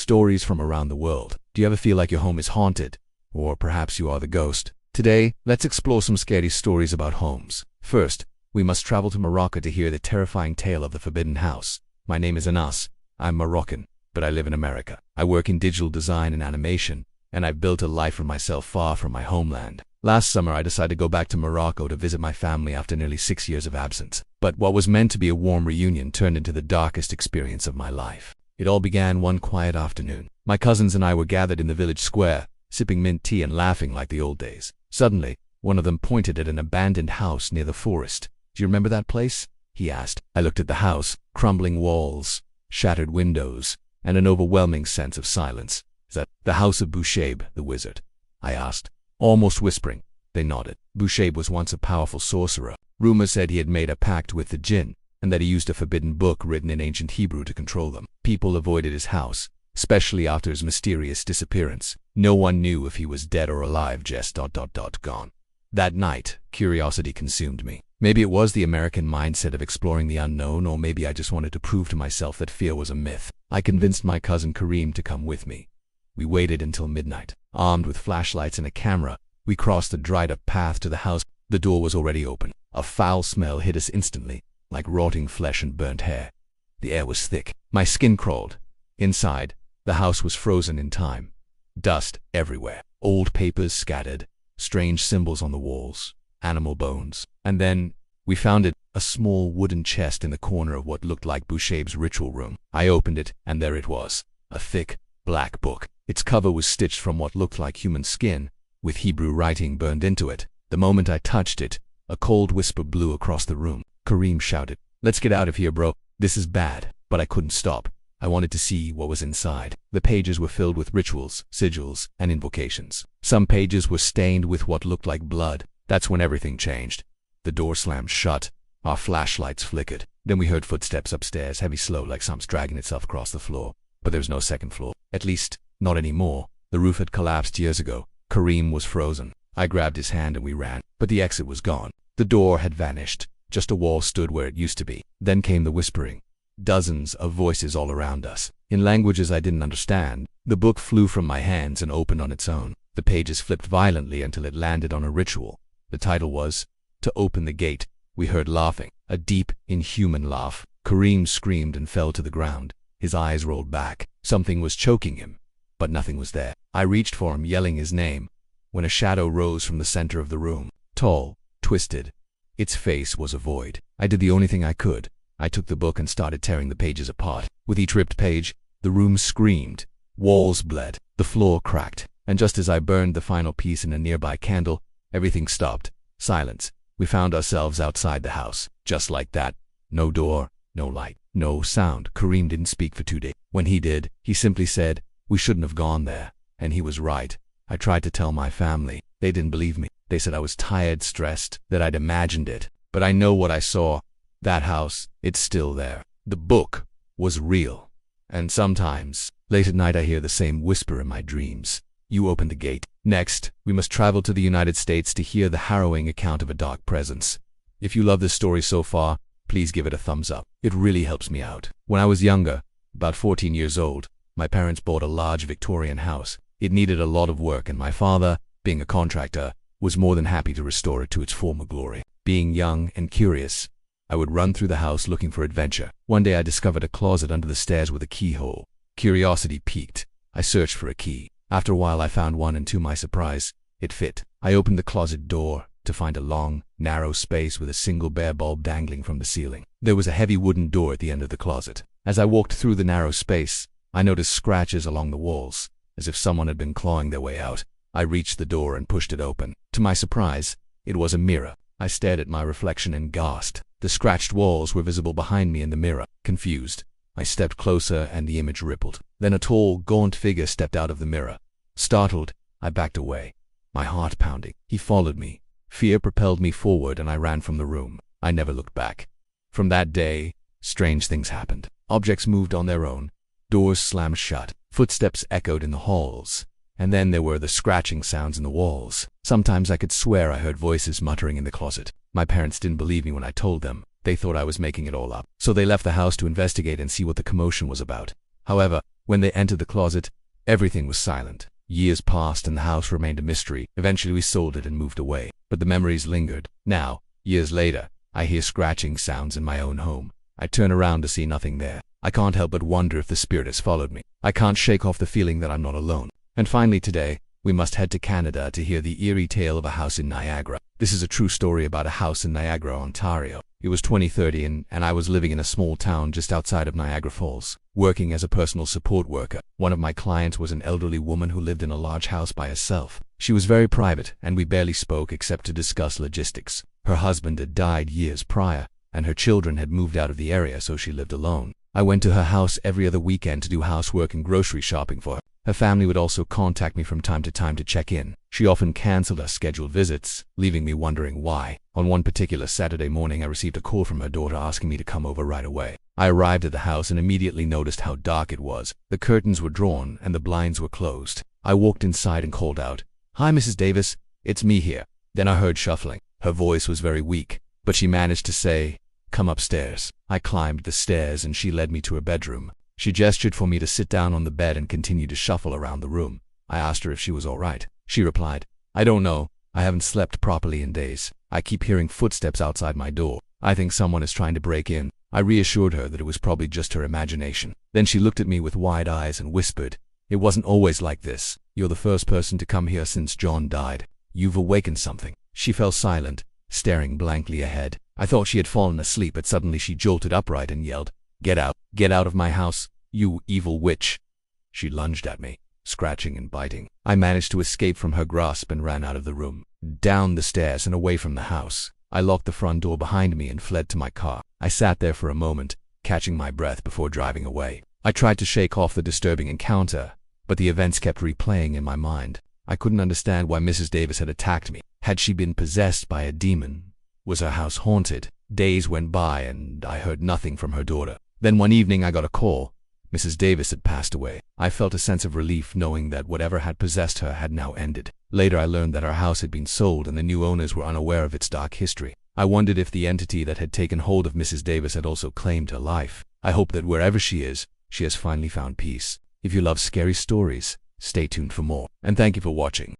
stories from around the world. Do you ever feel like your home is haunted? Or perhaps you are the ghost? Today, let's explore some scary stories about homes. First, we must travel to Morocco to hear the terrifying tale of the forbidden house. My name is Anas. I'm Moroccan, but I live in America. I work in digital design and animation, and I've built a life for myself far from my homeland. Last summer, I decided to go back to Morocco to visit my family after nearly 6 years of absence. But what was meant to be a warm reunion turned into the darkest experience of my life. It all began one quiet afternoon. My cousins and I were gathered in the village square, sipping mint tea and laughing like the old days. Suddenly, one of them pointed at an abandoned house near the forest. "Do you remember that place?" he asked. I looked at the house, crumbling walls, shattered windows, and an overwhelming sense of silence. "Is that the house of Bouchaib, the wizard?" I asked, almost whispering. They nodded. Bouchaib was once a powerful sorcerer. Rumors said he had made a pact with the jinn, and that he used a forbidden book written in ancient Hebrew to control them. People avoided his house, especially after his mysterious disappearance. No one knew if he was dead or alive, just gone. That night, curiosity consumed me. Maybe it was the American mindset of exploring the unknown, or maybe I just wanted to prove to myself that fear was a myth. I convinced my cousin Kareem to come with me. We waited until midnight. Armed with flashlights and a camera, we crossed the dried-up path to the house. The door was already open. A foul smell hit us instantly, like rotting flesh and burnt hair. The air was thick. My skin crawled. Inside, the house was frozen in time. Dust everywhere. Old papers scattered. Strange symbols on the walls. Animal bones. And then, we found it, a small wooden chest in the corner of what looked like Bouchaib's ritual room. I opened it, and there it was. A thick, black book. Its cover was stitched from what looked like human skin, with Hebrew writing burned into it. The moment I touched it, a cold whisper blew across the room. Kareem shouted, "Let's get out of here, bro. This is bad." But I couldn't stop. I wanted to see what was inside. The pages were filled with rituals, sigils, and invocations. Some pages were stained with what looked like blood. That's when everything changed. The door slammed shut. Our flashlights flickered. Then we heard footsteps upstairs, heavy, slow, like something dragging itself across the floor. But there was no second floor. At least, not anymore. The roof had collapsed years ago. Kareem was frozen. I grabbed his hand and we ran. But the exit was gone. The door had vanished. Just a wall stood where it used to be. Then came the whispering. Dozens of voices all around us, in languages I didn't understand. The book flew from my hands and opened on its own. The pages flipped violently until it landed on a ritual. The title was, "To Open the Gate." We heard laughing, a deep, inhuman laugh. Kareem screamed and fell to the ground. His eyes rolled back. Something was choking him, but nothing was there. I reached for him, yelling his name, when a shadow rose from the center of the room. Tall, twisted. Its face was a void. I did the only thing I could. I took the book and started tearing the pages apart. With each ripped page, the room screamed. Walls bled. The floor cracked. And just as I burned the final piece in a nearby candle, everything stopped. Silence. We found ourselves outside the house. Just like that. No door, no light, no sound. Kareem didn't speak for 2 days. When he did, he simply said, "We shouldn't have gone there." And he was right. I tried to tell my family. They didn't believe me. They said I was tired, stressed, that I'd imagined it. But I know what I saw. That house, it's still there. The book was real. And sometimes, late at night, I hear the same whisper in my dreams. You open the gate. Next, we must travel to the United States to hear the harrowing account of a dark presence. If you love this story so far, please give it a thumbs up. It really helps me out. When I was younger, about 14 years old, my parents bought a large Victorian house. It needed a lot of work, and my father, being a contractor, was more than happy to restore it to its former glory. Being young and curious, I would run through the house looking for adventure. One day I discovered a closet under the stairs with a keyhole. Curiosity piqued. I searched for a key. After a while I found one, and to my surprise, it fit. I opened the closet door to find a long, narrow space with a single bare bulb dangling from the ceiling. There was a heavy wooden door at the end of the closet. As I walked through the narrow space, I noticed scratches along the walls, as if someone had been clawing their way out. I reached the door and pushed it open. To my surprise, it was a mirror. I stared at my reflection and gasped. The scratched walls were visible behind me in the mirror. Confused, I stepped closer and the image rippled. Then a tall, gaunt figure stepped out of the mirror. Startled, I backed away, my heart pounding. He followed me. Fear propelled me forward and I ran from the room. I never looked back. From that day, strange things happened. Objects moved on their own. Doors slammed shut. Footsteps echoed in the halls. And then there were the scratching sounds in the walls. Sometimes I could swear I heard voices muttering in the closet. My parents didn't believe me when I told them. They thought I was making it all up. So they left the house to investigate and see what the commotion was about. However, When they entered the closet, everything was silent. Years passed and the house remained a mystery. Eventually we sold it and moved away. But the memories lingered. Now, years later, I hear scratching sounds in my own home. I turn around to see nothing there. I can't help but wonder if the spirit has followed me. I can't shake off the feeling that I'm not alone. And finally today, we must head to Canada to hear the eerie tale of a house in Niagara. This is a true story about a house in Niagara, Ontario. It was 2013 and I was living in a small town just outside of Niagara Falls, working as a personal support worker. One of my clients was an elderly woman who lived in a large house by herself. She was very private and we barely spoke except to discuss logistics. Her husband had died years prior and her children had moved out of the area, so she lived alone. I went to her house every other weekend to do housework and grocery shopping for her. Her family would also contact me from time to check in. She often canceled her scheduled visits, leaving me wondering why. On one particular Saturday morning, I received a call from her daughter asking me to come over right away. I arrived at the house and immediately noticed how dark it was. The curtains were drawn and the blinds were closed. I walked inside and called out, "Hi, Mrs. Davis, it's me here." Then I heard shuffling. Her voice was very weak, but she managed to say, "Come upstairs." I climbed the stairs and she led me to her bedroom. She gestured for me to sit down on the bed and continued to shuffle around the room. I asked her if she was all right. She replied, "I don't know. I haven't slept properly in days. I keep hearing footsteps outside my door. I think someone is trying to break in." I reassured her that it was probably just her imagination. Then she looked at me with wide eyes and whispered, "It wasn't always like this. You're the first person to come here since John died. You've awakened something." She fell silent, staring blankly ahead. I thought she had fallen asleep, but suddenly she jolted upright and yelled, "Get out! Get out of my house, you evil witch!" She lunged at me, scratching and biting. I managed to escape from her grasp and ran out of the room, down the stairs and away from the house. I locked the front door behind me and fled to my car. I sat there for a moment, catching my breath before driving away. I tried to shake off the disturbing encounter, but the events kept replaying in my mind. I couldn't understand why Mrs. Davis had attacked me. Had she been possessed by a demon? Was her house haunted? Days went by and I heard nothing from her daughter. Then one evening I got a call. Mrs. Davis had passed away. I felt a sense of relief knowing that whatever had possessed her had now ended. Later I learned that our house had been sold and the new owners were unaware of its dark history. I wondered if the entity that had taken hold of Mrs. Davis had also claimed her life. I hope that wherever she is, she has finally found peace. If you love scary stories, stay tuned for more. And thank you for watching.